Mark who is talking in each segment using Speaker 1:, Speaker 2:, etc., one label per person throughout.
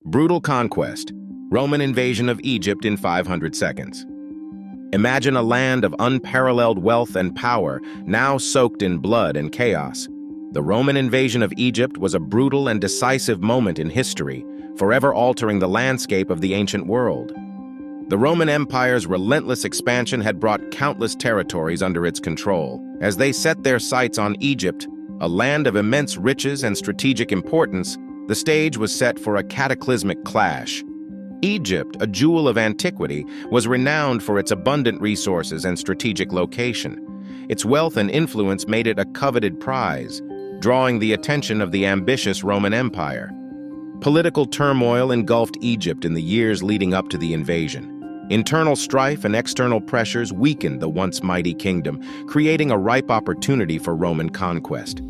Speaker 1: Brutal conquest. Roman invasion of Egypt in 500 seconds. Imagine a land of unparalleled wealth and power, now soaked in blood and chaos. The Roman invasion of Egypt was a brutal and decisive moment in history, forever altering the landscape of the ancient world. The Roman Empire's relentless expansion had brought countless territories under its control. As they set their sights on Egypt, a land of immense riches and strategic importance, the stage was set for a cataclysmic clash. Egypt, a jewel of antiquity, was renowned for its abundant resources and strategic location. Its wealth and influence made it a coveted prize, drawing the attention of the ambitious Roman Empire. Political turmoil engulfed Egypt in the years leading up to the invasion. Internal strife and external pressures weakened the once mighty kingdom, creating a ripe opportunity for Roman conquest.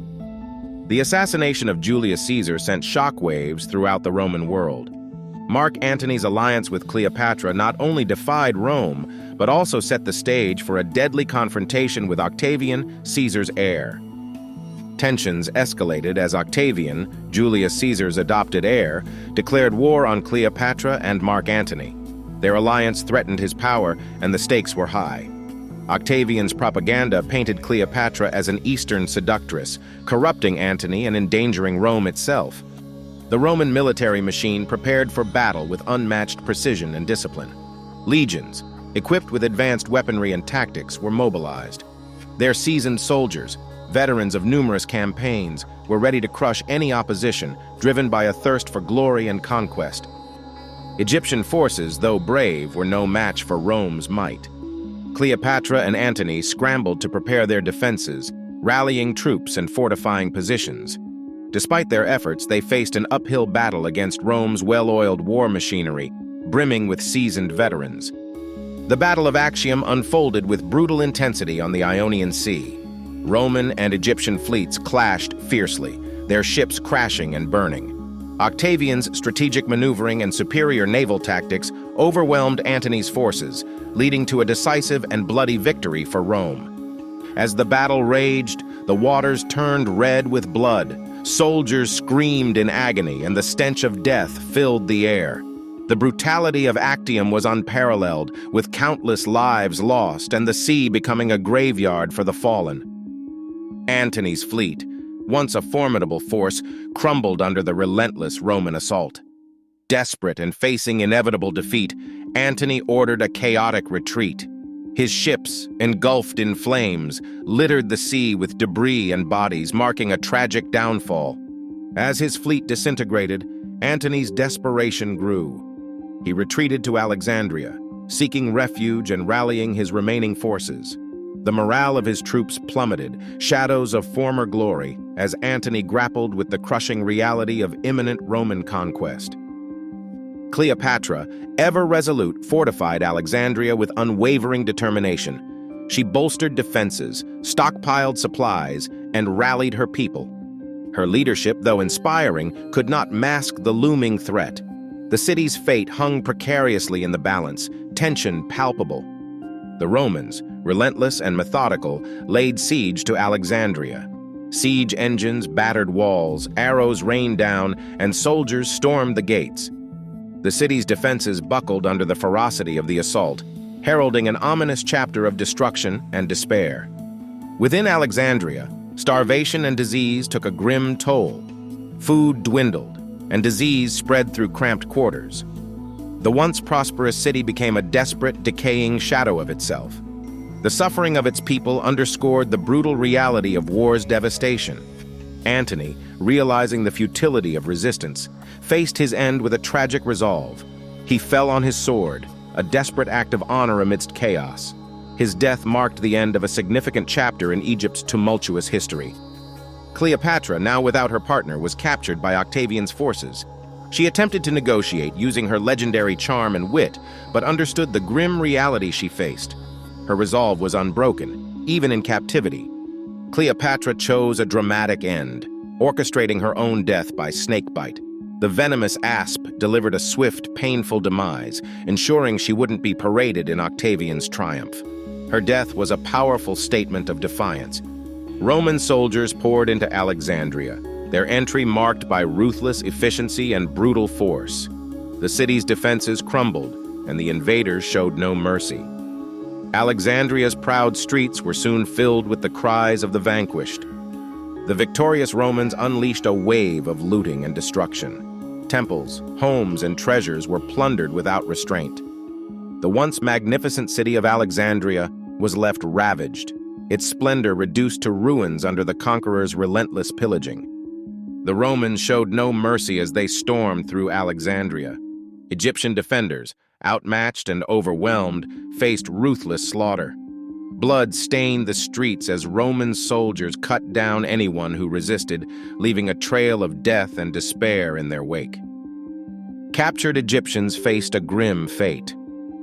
Speaker 1: The assassination of Julius Caesar sent shockwaves throughout the Roman world. Mark Antony's alliance with Cleopatra not only defied Rome, but also set the stage for a deadly confrontation with Octavian, Caesar's heir. Tensions escalated as Octavian, Julius Caesar's adopted heir, declared war on Cleopatra and Mark Antony. Their alliance threatened his power, and the stakes were high. Octavian's propaganda painted Cleopatra as an Eastern seductress, corrupting Antony and endangering Rome itself. The Roman military machine prepared for battle with unmatched precision and discipline. Legions, equipped with advanced weaponry and tactics, were mobilized. Their seasoned soldiers, veterans of numerous campaigns, were ready to crush any opposition, driven by a thirst for glory and conquest. Egyptian forces, though brave, were no match for Rome's might. Cleopatra and Antony scrambled to prepare their defenses, rallying troops and fortifying positions. Despite their efforts, they faced an uphill battle against Rome's well-oiled war machinery, brimming with seasoned veterans. The Battle of Actium unfolded with brutal intensity on the Ionian Sea. Roman and Egyptian fleets clashed fiercely, their ships crashing and burning. Octavian's strategic maneuvering and superior naval tactics overwhelmed Antony's forces, leading to a decisive and bloody victory for Rome. As the battle raged, the waters turned red with blood. Soldiers screamed in agony, and the stench of death filled the air. The brutality of Actium was unparalleled, with countless lives lost and the sea becoming a graveyard for the fallen. Antony's fleet, once a formidable force, crumbled under the relentless Roman assault. Desperate and facing inevitable defeat, Antony ordered a chaotic retreat. His ships, engulfed in flames, littered the sea with debris and bodies, marking a tragic downfall. As his fleet disintegrated, Antony's desperation grew. He retreated to Alexandria, seeking refuge and rallying his remaining forces. The morale of his troops plummeted, shadows of former glory, as Antony grappled with the crushing reality of imminent Roman conquest. Cleopatra, ever resolute, fortified Alexandria with unwavering determination. She bolstered defenses, stockpiled supplies, and rallied her people. Her leadership, though inspiring, could not mask the looming threat. The city's fate hung precariously in the balance, tension palpable. The Romans, relentless and methodical, laid siege to Alexandria. Siege engines battered walls, arrows rained down, and soldiers stormed the gates. The city's defenses buckled under the ferocity of the assault, heralding an ominous chapter of destruction and despair. Within Alexandria, starvation and disease took a grim toll. Food dwindled, and disease spread through cramped quarters. The once prosperous city became a desperate, decaying shadow of itself. The suffering of its people underscored the brutal reality of war's devastation. Antony, realizing the futility of resistance, faced his end with a tragic resolve. He fell on his sword, a desperate act of honor amidst chaos. His death marked the end of a significant chapter in Egypt's tumultuous history. Cleopatra, now without her partner, was captured by Octavian's forces. She attempted to negotiate using her legendary charm and wit, but understood the grim reality she faced. Her resolve was unbroken, even in captivity. Cleopatra chose a dramatic end, orchestrating her own death by snakebite. The venomous asp delivered a swift, painful demise, ensuring she wouldn't be paraded in Octavian's triumph. Her death was a powerful statement of defiance. Roman soldiers poured into Alexandria, their entry marked by ruthless efficiency and brutal force. The city's defenses crumbled, and the invaders showed no mercy. Alexandria's proud streets were soon filled with the cries of the vanquished. The victorious Romans unleashed a wave of looting and destruction. Temples, homes, and treasures were plundered without restraint. The once magnificent city of Alexandria was left ravaged, its splendor reduced to ruins under the conqueror's relentless pillaging. The Romans showed no mercy as they stormed through Alexandria. Egyptian defenders, outmatched and overwhelmed, faced ruthless slaughter. Blood stained the streets as Roman soldiers cut down anyone who resisted, leaving a trail of death and despair in their wake. Captured Egyptians faced a grim fate.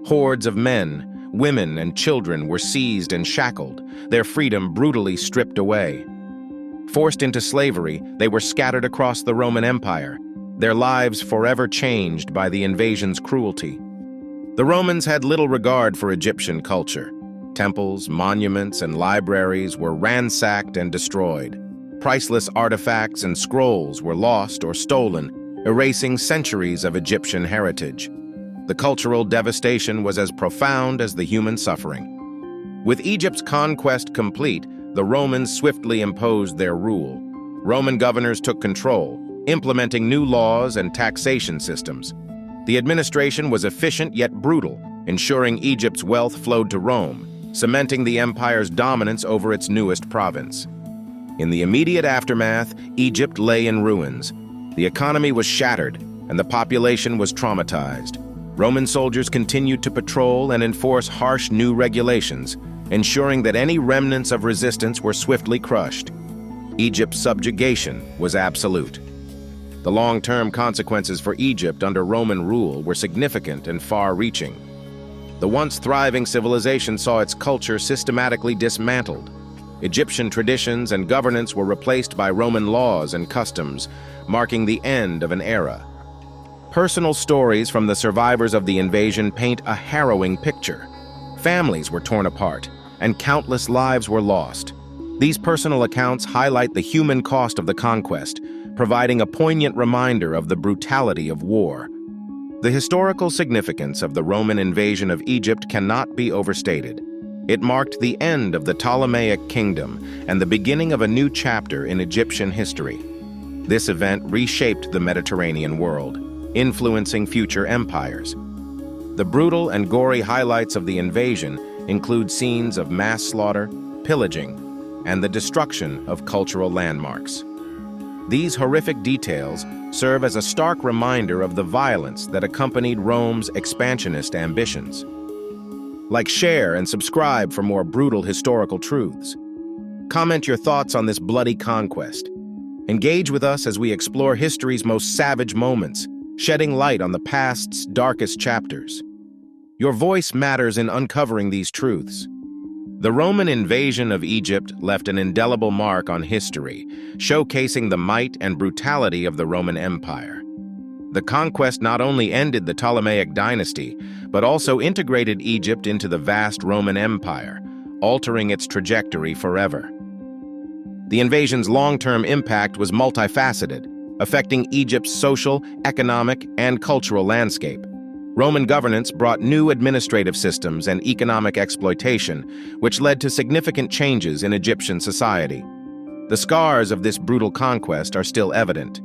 Speaker 1: Hordes of men, women, and children were seized and shackled, their freedom brutally stripped away. Forced into slavery, they were scattered across the Roman Empire, their lives forever changed by the invasion's cruelty. The Romans had little regard for Egyptian culture. Temples, monuments, and libraries were ransacked and destroyed. Priceless artifacts and scrolls were lost or stolen, erasing centuries of Egyptian heritage. The cultural devastation was as profound as the human suffering. With Egypt's conquest complete, the Romans swiftly imposed their rule. Roman governors took control, implementing new laws and taxation systems. The administration was efficient yet brutal, ensuring Egypt's wealth flowed to Rome, cementing the empire's dominance over its newest province. In the immediate aftermath, Egypt lay in ruins. The economy was shattered, and the population was traumatized. Roman soldiers continued to patrol and enforce harsh new regulations, ensuring that any remnants of resistance were swiftly crushed. Egypt's subjugation was absolute. The long-term consequences for Egypt under Roman rule were significant and far-reaching. The once thriving civilization saw its culture systematically dismantled. Egyptian traditions and governance were replaced by Roman laws and customs, marking the end of an era. Personal stories from the survivors of the invasion paint a harrowing picture. Families were torn apart, and countless lives were lost. These personal accounts highlight the human cost of the conquest, providing a poignant reminder of the brutality of war. The historical significance of the Roman invasion of Egypt cannot be overstated. It marked the end of the Ptolemaic kingdom and the beginning of a new chapter in Egyptian history. This event reshaped the Mediterranean world, influencing future empires. The brutal and gory highlights of the invasion include scenes of mass slaughter, pillaging, and the destruction of cultural landmarks. These horrific details serve as a stark reminder of the violence that accompanied Rome's expansionist ambitions. Like, share, and subscribe for more brutal historical truths. Comment your thoughts on this bloody conquest. Engage with us as we explore history's most savage moments, shedding light on the past's darkest chapters. Your voice matters in uncovering these truths. The Roman invasion of Egypt left an indelible mark on history, showcasing the might and brutality of the Roman Empire. The conquest not only ended the Ptolemaic dynasty, but also integrated Egypt into the vast Roman Empire, altering its trajectory forever. The invasion's long-term impact was multifaceted, affecting Egypt's social, economic, and cultural landscape. Roman governance brought new administrative systems and economic exploitation, which led to significant changes in Egyptian society. The scars of this brutal conquest are still evident.